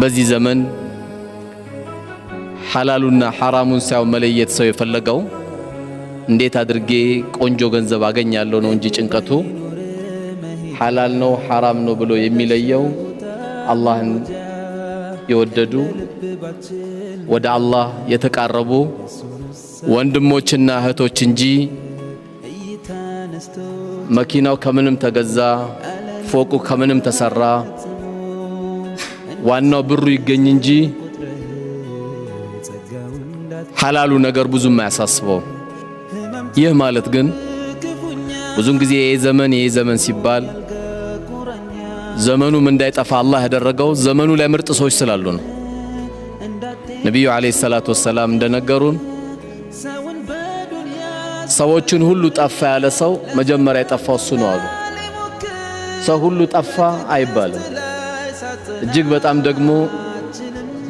በዚህ ዘመን ሐላሉና ሐራሙን ሳይሆን መለየት ሰው የፈለገው እንዴት አድርጌ ቆንጆ ገንዘብ አገኛለሁ ነው እንጂ ጭንቀቱ ሐላል ነው ሐራም ነው ብሎ የሚለየው አላህን የወደዱ ወደ አላህ የተቃረቡ ወንድሞችና እህቶች እንጂ መኪናው ከምንም ተገዛ ፎቁ ከምንም ተሰራ ዋናው ብሩ ይገኝ እንጂ ሐላሉ ነገር ብዙም አያሳስበው። ይህ ማለት ግን ብዙን ጊዜ የዘመን ሲባል ዘመኑም እንዳይጠፋ አላህ ያደረገው ዘመኑ ላይ ምርጥ ሰዎች ስላሉ ነው። ነብዩ አለይሂ ሰላቱ ወሰላም እንደነገሩን ሰዎችን ሁሉ ጠፋ ያለ ሰው መጀመሪያ የጠፋው እሱ ነው አሉ። ሰው ሁሉ ጠፋ አይባልም። እጅግ በጣም ደግሞ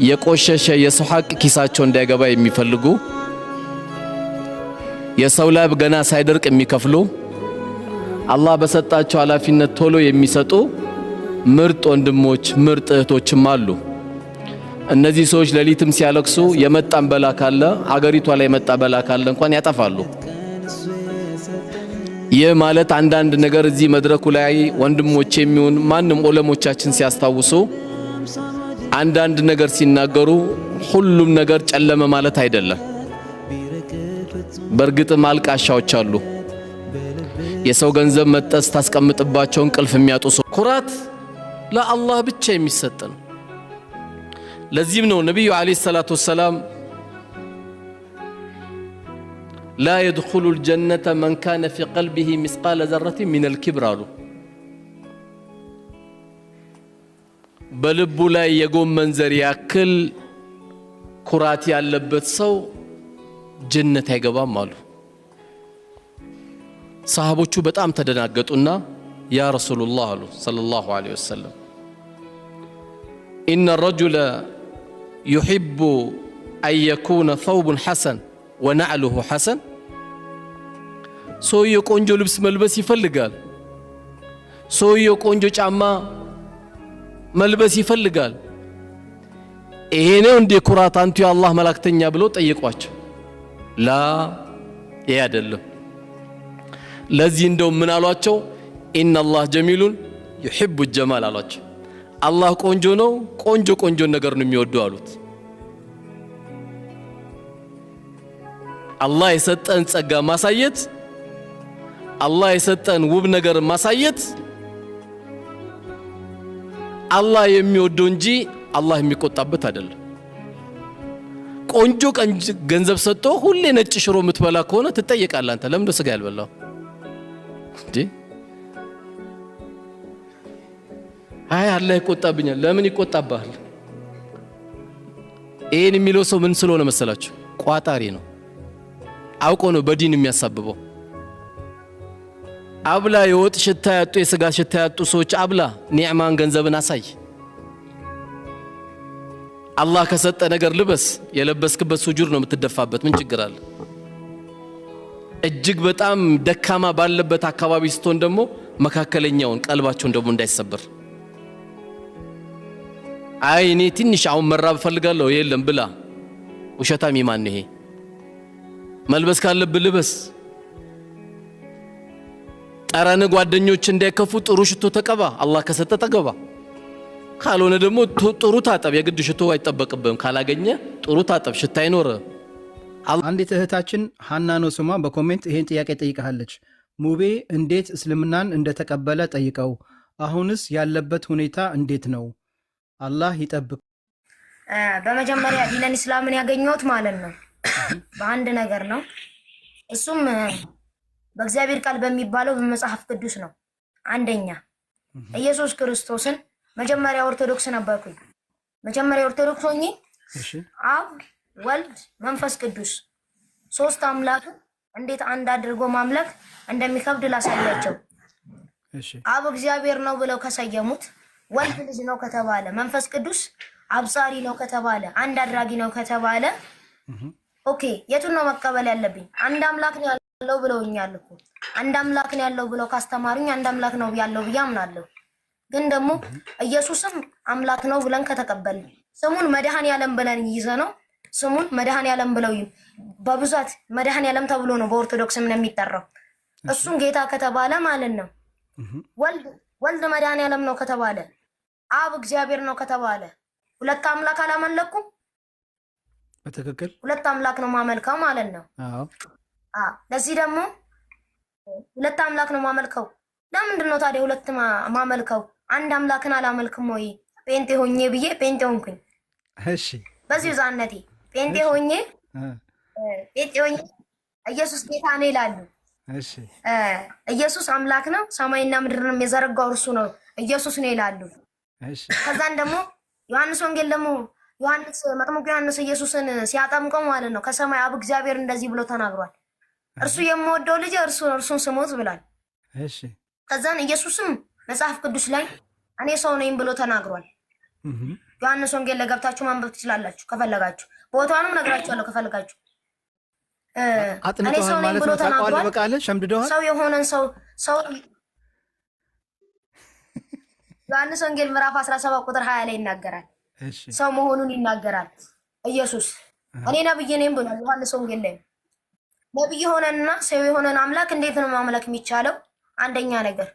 የቆሸሸ የሰው ሐቅ ኪሳቸው እንዳይገባ የሚፈልጉ የሰው ላብ ገና ሳይደርቅ የሚከፍሉ አላህ በሰጣቸው ኃላፊነት ቶሎ የሚሰጡ ምርጥ ወንድሞች ምርጥ እህቶችም አሉ። እነዚህ ሰዎች ሌሊትም ሲያለቅሱ የመጣን በላ ካለ አገሪቷ ላይ የመጣ በላ ካለ እንኳን ያጠፋሉ። ይህ ማለት አንዳንድ ነገር እዚህ መድረኩ ላይ ወንድሞች የሚሆን ማንም ዑለሞቻችን ሲያስታውሱ አንዳንድ ነገር ሲናገሩ ሁሉም ነገር ጨለመ ማለት አይደለም። በእርግጥም አልቃሻዎች አሉ። የሰው ገንዘብ መጠስ ታስቀምጥባቸው እንቅልፍ የሚያጡ ሰው ኩራት ለአላህ ብቻ የሚሰጥ ነው። ለዚህም ነው ነብዩ አለይሂ ሰላቱ ወሰላም لا يدخل الجنة من كان في قلبه مثقال ذرة من الكبر አሉ። በልቡ ላይ የጎመን ዘር ያክል ኩራት ያለበት ሰው ጀነት አይገባም አሉ። ሰሃቦቹ በጣም ተደናገጡና ያ ረሱላህ አሉ ሰለላሁ ዐለይሂ ወሰለም إن الرجل يحب أن يكون ثوب حسن ونعله حسن ሰውየው ቆንጆ ልብስ መልበስ ይፈልጋል። ሰውየው ቆንጆ ጫማ መልበስ ይፈልጋል። ይሄ ነው እንደ ኩራት አንቱ የአላህ መላእክተኛ ብሎ ጠየቋቸው። ላ ይሄ አይደለም። ለዚህ እንደው ምን አሏቸው? ኢነላህ ጀሚሉን ይحب الجمال አሏቸው። አላህ ቆንጆ ነው፣ ቆንጆ ነገር ነው የሚወደው አሉት። አላህ የሰጠን ጸጋ ማሳየት አላህ የሰጠን ውብ ነገር ማሳየት አላህ የሚወደው እንጂ አላህ የሚቆጣበት አይደለም። ቆንጆ ገንዘብ ሰጥቶ ሁሌ ነጭ ሽሮ የምትበላ ከሆነ ትጠየቃለህ። አንተ ለምን ስጋ ያልበላው እንዴ? አይ አላህ ይቆጣብኛል። ለምን ይቆጣብሃል? ይሄን የሚለው ሰው ምን ስለሆነ መሰላችሁ? ቋጣሪ ነው። አውቆ ነው በዲን የሚያሳብበው። አብላ የወጥ ሽታ ያጡ የስጋ ሽታ ያጡ ሰዎች አብላ፣ ኒዕማን ገንዘብን አሳይ። አላህ ከሰጠ ነገር ልበስ። የለበስክበት ሱጁድ ነው የምትደፋበት። ምን ችግር አለ? እጅግ በጣም ደካማ ባለበት አካባቢ ስትሆን ደግሞ መካከለኛውን ቀልባቸውን ደግሞ እንዳይሰበር። አይ እኔ ትንሽ አሁን መራብ ፈልጋለሁ፣ የለም ብላ። ውሸታም ማን ይሄ? መልበስ ካለብህ ልበስ። ጠረን ጓደኞች እንዳይከፉ ጥሩ ሽቶ ተቀባ። አላህ ከሰጠ ተገባ፣ ካልሆነ ደግሞ ጥሩ ታጠብ። የግድ ሽቶ አይጠበቅብህም። ካላገኘ ጥሩ ታጠብ፣ ሽታ አይኖር። አንዲት እህታችን ሐና ነው ስሟ፣ በኮሜንት ይሄን ጥያቄ ጠይቃለች። ሙቤ እንዴት እስልምናን እንደተቀበለ ጠይቀው፣ አሁንስ ያለበት ሁኔታ እንዴት ነው? አላህ ይጠብቅ። በመጀመሪያ ዲነን እስላምን ያገኘሁት ማለት ነው በአንድ ነገር ነው። እሱም በእግዚአብሔር ቃል በሚባለው በመጽሐፍ ቅዱስ ነው። አንደኛ ኢየሱስ ክርስቶስን መጀመሪያ ኦርቶዶክስ ነበርኩኝ። መጀመሪያ ኦርቶዶክስ ሆኜ አብ ወልድ መንፈስ ቅዱስ ሶስት አምላክ እንዴት አንድ አድርጎ ማምለክ እንደሚከብድ ላሳያቸው። አብ እግዚአብሔር ነው ብለው ከሰየሙት፣ ወልድ ልጅ ነው ከተባለ፣ መንፈስ ቅዱስ አብሳሪ ነው ከተባለ፣ አንድ አድራጊ ነው ከተባለ ኦኬ የቱን ነው መቀበል ያለብኝ? አንድ አምላክ ነው ያለው ብለውኛል እኮ። አንድ አምላክ ነው ያለው ብለው ካስተማሩኝ አንድ አምላክ ነው ያለው ብዬ አምናለሁ። ግን ደግሞ ኢየሱስም አምላክ ነው ብለን ከተቀበልን ስሙን መድኃኔዓለም ብለን ይዘነው ስሙን መድኃኔዓለም ብለው በብዛት መድኃኔዓለም ተብሎ ነው በኦርቶዶክስ ምን የሚጠራው። እሱን ጌታ ከተባለ ማለት ነው ወልድ መድኃኔዓለም ነው ከተባለ አብ እግዚአብሔር ነው ከተባለ ሁለት አምላክ አላመለኩም። በትክክል ሁለት አምላክ ነው ማመልከው ማለት ነው። ለዚህ ደግሞ ሁለት አምላክ ነው ማመልከው። ለምንድን ነው ታዲያ ሁለት ማመልከው? አንድ አምላክን አላመልክም ወይ? ጴንጤ ሆኜ ብዬ ጴንጤ ሆንኩኝ። እሺ በዚህ ዛነቴ ጴንጤ ሆኜ ኢየሱስ ጌታ ነው ይላሉ። እሺ ኢየሱስ አምላክ ነው፣ ሰማይና ምድርንም የዘረጋው እርሱ ነው ኢየሱስ ነው ይላሉ። እሺ ከዛን ደግሞ ዮሐንስ ወንጌል ደግሞ ዮሐንስ መጥምቁ ዮሐንስ ኢየሱስን ሲያጠምቀው ማለት ነው ከሰማይ አብ እግዚአብሔር እንደዚህ ብሎ ተናግሯል። እርሱ የምወደው ልጅ እርሱን ስሙት ብሏል። እሺ ከዛን ኢየሱስም መጽሐፍ ቅዱስ ላይ እኔ ሰው ነኝ ብሎ ተናግሯል። ዮሐንስ ወንጌል ላይ ገብታችሁ ማንበብ ትችላላችሁ ከፈለጋችሁ። ቦታውንም ነግራችኋለሁ ከፈለጋችሁ። እኔ ሰው ነኝ ብሎ ተናግሯል። ሰው የሆነን ሰው ዮሐንስ ወንጌል ምዕራፍ 17 ቁጥር 20 ላይ ይናገራል። ሰው መሆኑን ይናገራል። ኢየሱስ እኔ ነብይ ነኝ ብሏል ዮሐንስ ወንጌል ላይ። ነብይ የሆነና ሰው የሆነን አምላክ እንዴት ነው ማምለክ የሚቻለው? አንደኛ ነገር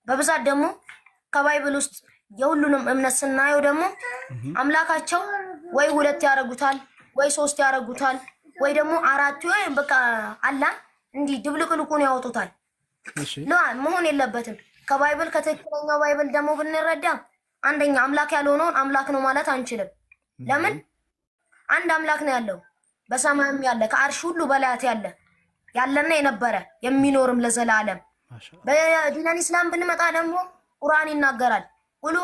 በብዛት ደግሞ ከባይብል ውስጥ የሁሉንም እምነት ስናየው ደግሞ አምላካቸው ወይ ሁለት ያረጉታል ወይ ሶስት ያረጉታል ወይ ደግሞ አራት ወይ በቃ አላ እንዲህ ድብልቅልቁን ያወጡታል። መሆን የለበትም። ከባይብል ከትክክለኛው ባይብል ደግሞ ብንረዳ አንደኛ አምላክ ያልሆነውን አምላክ ነው ማለት አንችልም። ለምን? አንድ አምላክ ነው ያለው በሰማይም ያለ ከአርሽ ሁሉ በላያት ያለና የነበረ የሚኖርም ለዘላለም። በዲነል ኢስላም ብንመጣ ደግሞ ቁርአን ይናገራል ቁሉ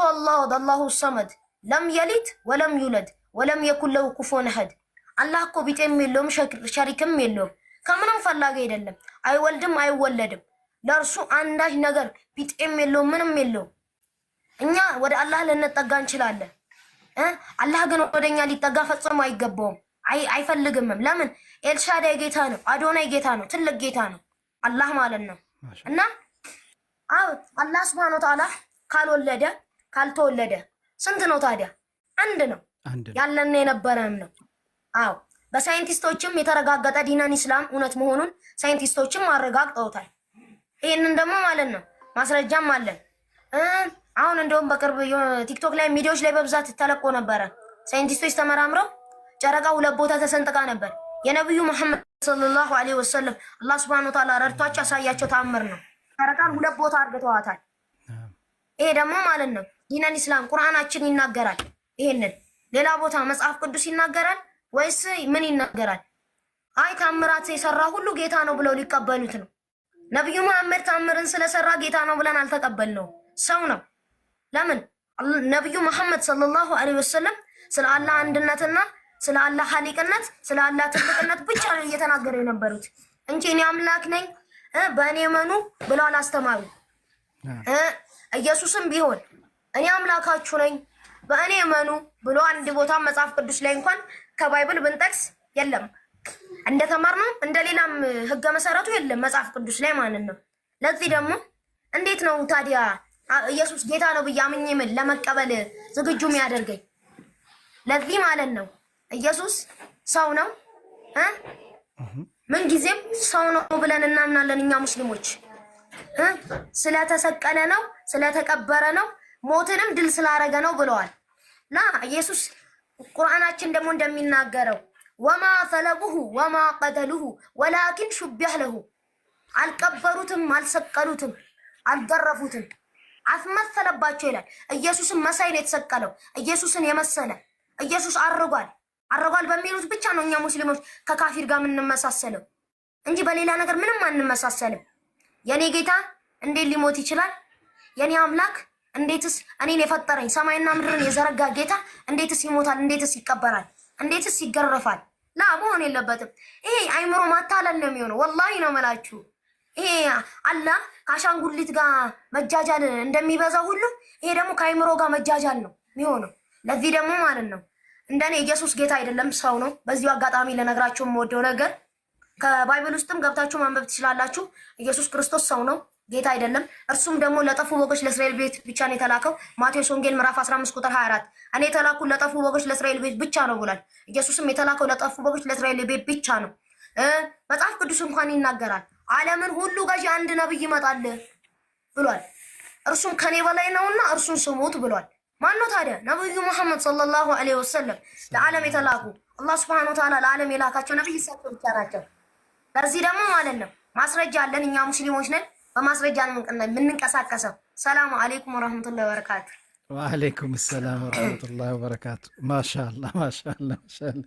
አላሁ ሰመድ ለም የሊድ ወለም ዩለድ ወለም የኩን ለሁ ኩፉወን አሐድ። አላህ እኮ ቢጤም የለውም ሸሪክም የለውም፣ ከምንም ፈላጊ አይደለም፣ አይወልድም አይወለድም። ለእርሱ አንዳች ነገር ቢጤም የለውም ምንም የለውም። እኛ ወደ አላህ ልንጠጋ እንችላለን። አላህ ግን ወደኛ ሊጠጋ ፈጽሞ አይገባውም፣ አይፈልግምም። ለምን? ኤልሻዳይ ጌታ ነው፣ አዶናይ ጌታ ነው፣ ትልቅ ጌታ ነው አላህ ማለት ነው። እና አላህ ሱብሃነሁ ወተዓላ ካልወለደ ካልተወለደ ስንት ነው ታዲያ? አንድ ነው፣ ያለና የነበረም ነው። አዎ በሳይንቲስቶችም የተረጋገጠ ዲነል ኢስላም እውነት መሆኑን ሳይንቲስቶችም አረጋግጠውታል። ይሄንን ደግሞ ማለት ነው ማስረጃም አለን። አሁን እንደውም በቅርብ ቲክቶክ ላይ ሚዲያዎች ላይ በብዛት ተለቆ ነበረ። ሳይንቲስቶች ተመራምረው ጨረቃ ሁለት ቦታ ተሰንጥቃ ነበር። የነብዩ መሐመድ ሰለላሁ ዐለይሂ ወሰለም አላህ ሱብሃነሁ ወተዓላ ረድቷቸው ያሳያቸው ተአምር ነው። ጨረቃን ሁለት ቦታ አድርገዋታል። ይሄ ደግሞ ማለት ነው ዲነል ኢስላም ቁርአናችን ይናገራል። ይሄንን ሌላ ቦታ መጽሐፍ ቅዱስ ይናገራል ወይስ ምን ይናገራል? አይ ተአምራት የሰራ ሁሉ ጌታ ነው ብለው ሊቀበሉት ነው። ነብዩ መሐመድ ተአምርን ስለሰራ ጌታ ነው ብለን አልተቀበልነው፣ ሰው ነው። ለምን? ነብዩ መሐመድ ሰለላሁ ዐለይሂ ወሰለም ስለ አላህ አንድነትና ስለ አላህ ኻሊቅነት ስለ አላህ ትልቅነት ብቻ ነው እየተናገሩ የነበሩት እንጂ እኔ አምላክ ነኝ በእኔ መኑ ብለው አላስተማሩ። ኢየሱስም ቢሆን እኔ አምላካችሁ ነኝ በእኔ መኑ ብሎ አንድ ቦታ መጽሐፍ ቅዱስ ላይ እንኳን ከባይብል ብንጠቅስ የለም። እንደተማርነው እንደሌላም ህገ መሰረቱ የለም መጽሐፍ ቅዱስ ላይ ማለት ነው። ለዚህ ደግሞ እንዴት ነው ታዲያ ኢየሱስ ጌታ ነው ብዬ አምኜ ምን ለመቀበል ዝግጁ የሚያደርገኝ? ለዚህ ማለት ነው ኢየሱስ ሰው ነው ምን ጊዜም ሰው ነው ብለን እናምናለን እኛ ሙስሊሞች። ስለተሰቀለ ነው ስለተቀበረ ነው ሞትንም ድል ስላረገ ነው ብለዋል። ኢየሱስ ቁርአናችን ደግሞ እንደሚናገረው ወማ ሰለቡሁ ወማ ቀተሉሁ ወላኪን ሹቢህ ለሁ፣ አልቀበሩትም አልሰቀሉትም አልገረፉትም አስመሰለባቸው ይላል። ኢየሱስን መሳይ ነው የተሰቀለው። ኢየሱስን የመሰለ ኢየሱስ አርጓል በሚሉት ብቻ ነው እኛ ሙስሊሞች ከካፊር ጋር የምንመሳሰለው እንጂ በሌላ ነገር ምንም አንመሳሰልም። የኔ ጌታ እንዴት ሊሞት ይችላል? የኔ አምላክ እንዴትስ እኔን የፈጠረኝ ሰማይና ምድርን የዘረጋ ጌታ እንዴትስ ይሞታል? እንዴትስ ይቀበራል? እንዴትስ ይገረፋል? መሆን የለበትም። ይሄ አይምሮ ማታለል ነው የሚሆነው። ወላሂ ነው መላችሁ። ይሄ አላህ ከአሻንጉሊት ጋር መጃጃል እንደሚበዛው ሁሉ ይሄ ደግሞ ከአይምሮ ጋር መጃጃል ነው የሚሆነው። ለዚህ ደግሞ ማለት ነው እንደኔ ኢየሱስ ጌታ አይደለም ሰው ነው። በዚሁ አጋጣሚ ለነግራችሁ የምወደው ነገር ከባይብል ውስጥም ገብታችሁ ማንበብ ትችላላችሁ። ኢየሱስ ክርስቶስ ሰው ነው። ጌታ አይደለም። እርሱም ደግሞ ለጠፉ በጎች ለእስራኤል ቤት ብቻ ነው የተላከው። ማቴዎስ ወንጌል ምዕራፍ 15 ቁጥር 24 እኔ የተላኩ ለጠፉ በጎች ለእስራኤል ቤት ብቻ ነው ብሏል። ኢየሱስም የተላከው ለጠፉ በጎች ለእስራኤል ቤት ብቻ ነው። መጽሐፍ ቅዱስ እንኳን ይናገራል። ዓለምን ሁሉ ገዢ አንድ ነብይ ይመጣል ብሏል። እርሱም ከኔ በላይ ነውና እርሱን ስሙት ብሏል። ማን ነው ታዲያ? ነብዩ መሐመድ ሰለላሁ ዐለይሂ ወሰለም ለዓለም የተላኩ አላህ ሱብሓነሁ ወተዓላ ለዓለም የላካቸው ነብይ እሳቸው ብቻ ናቸው። ለዚህ ደግሞ ማለት ነው ማስረጃ አለን። እኛ ሙስሊሞች ነን፣ በማስረጃ ነው የምንንቀሳቀሰው። ሰላሙ አለይኩም ወራህመቱላሂ ወበረካቱ። ወአለይኩም ሰላም ወራህመቱላሂ ወበረካቱ። ማሻአላህ ማሻአላህ ማሻአላህ።